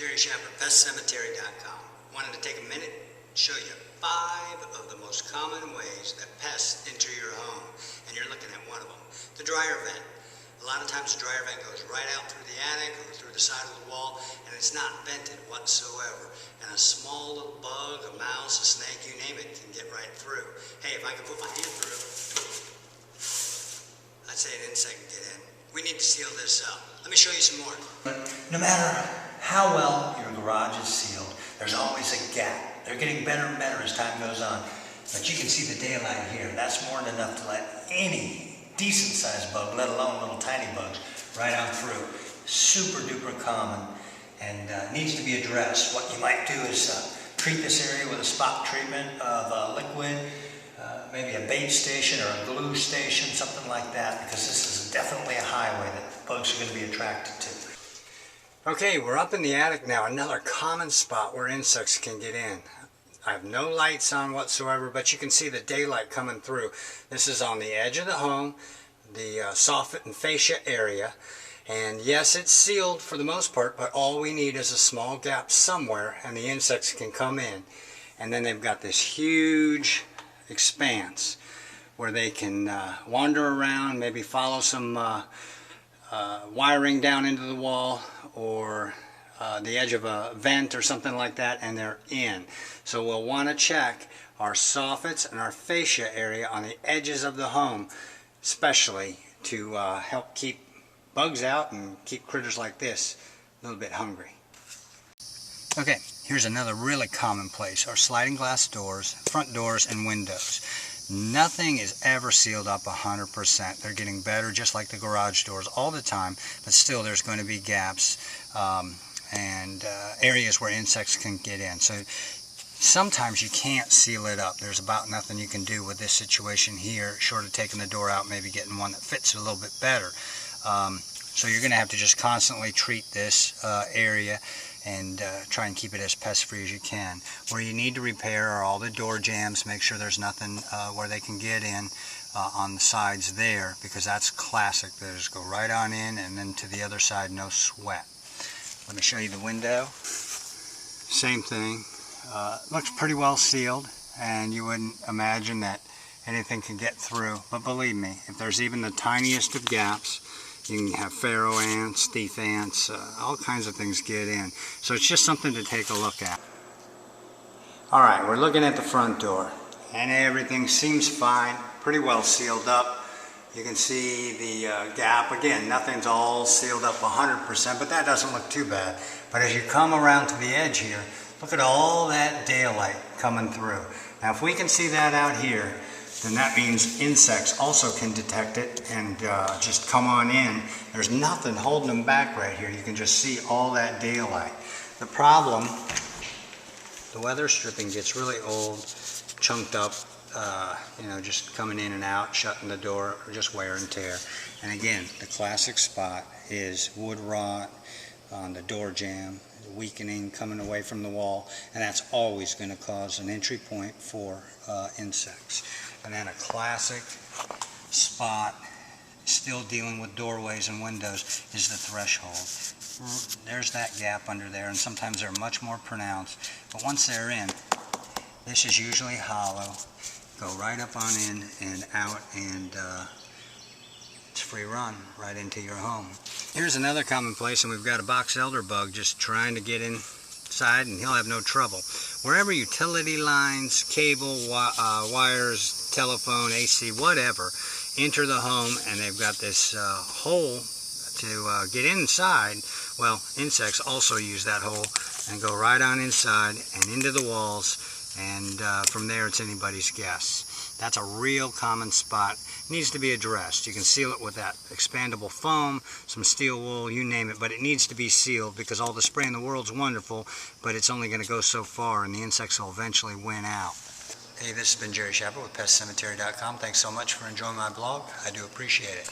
Jerry Shepard, PestCemetery.com. Wanted to take a minute and show you 5 of the most common ways that pests enter your home, and you're looking at one of them. The dryer vent. A lot of times the dryer vent goes right out through the attic or through the side of the wall, and it's not vented whatsoever. And a small little bug, a mouse, a snake, you name it, can get right through. Hey, if I could put my hand through, I'd say an insect can get in. We need to seal this up. Let me show you some more. No matter how well your garage is sealed, there's always a gap. They're getting better and better as time goes on. But you can see the daylight here. That's more than enough to let any decent sized bug, let alone little tiny bugs, right on through. Super duper common and needs to be addressed. What you might do is treat this area with a spot treatment of liquid, maybe a bait station or a glue station, something like that, because this is definitely a highway that bugs are going to be attracted to. Okay, we're up in the attic now, another common spot where insects can get in. I have no lights on whatsoever, but you can see the daylight coming through. This is on the edge of the home, the soffit and fascia area. And yes, it's sealed for the most part, but all we need is a small gap somewhere and the insects can come in. And then they've got this huge expanse where they can wander around, maybe follow some wiring down into the wall or the edge of a vent or something like that, and they're in. So we'll want to check our soffits and our fascia area on the edges of the home, especially to help keep bugs out and keep critters like this a little bit hungry. Okay, here's another really common place, our sliding glass doors, front doors, and windows. Nothing is ever sealed up 100%. They're getting better, just like the garage doors, all the time, but still there's going to be gaps and areas where insects can get in. So sometimes you can't seal it up. There's about nothing you can do with this situation here, short of taking the door out, maybe getting one that fits it a little bit better. So you're going to have to just constantly treat this area and try and keep it as pest-free as you can. Where you need to repair are all the door jambs. Make sure there's nothing where they can get in on the sides there, because that's classic. They just go right on in, and then to the other side, no sweat. Let me show you the window. Same thing. Looks pretty well sealed, and you wouldn't imagine that anything can get through. But believe me, if there's even the tiniest of gaps, you can have pharaoh ants, thief ants, all kinds of things get in. So it's just something to take a look at. Alright, we're looking at the front door, and everything seems fine, pretty well sealed up. You can see the gap. Again, nothing's all sealed up 100%, but that doesn't look too bad. But as you come around to the edge here, look at all that daylight coming through. Now if we can see that out here, then that means insects also can detect it and just come on in. There's nothing holding them back right here. You can just see all that daylight. The problem, the weather stripping gets really old, chunked up, you know, just coming in and out, shutting the door, or just wear and tear. And again, the classic spot is wood rot on the door jamb, weakening, coming away from the wall, and that's always going to cause an entry point for insects. And then a classic spot, still dealing with doorways and windows, is the threshold. There's that gap under there, and sometimes they're much more pronounced. But once they're in, this is usually hollow. Go right up on in and out, and it's free run right into your home. Here's another common place, and we've got a box elder bug just trying to get inside, and he'll have no trouble. Wherever utility lines, cable, wires, telephone, AC, whatever, enter the home, and they've got this hole to get inside, well, insects also use that hole and go right on inside and into the walls, and from there it's anybody's guess. That's a real common spot. Needs to be addressed. You can seal it with that expandable foam, some steel wool, you name it, but it needs to be sealed, because all the spray in the world's wonderful, but it's only going to go so far, and the insects will eventually win out. Hey, this has been Jerry Shepard with PestCemetery.com. Thanks so much for enjoying my blog. I do appreciate it.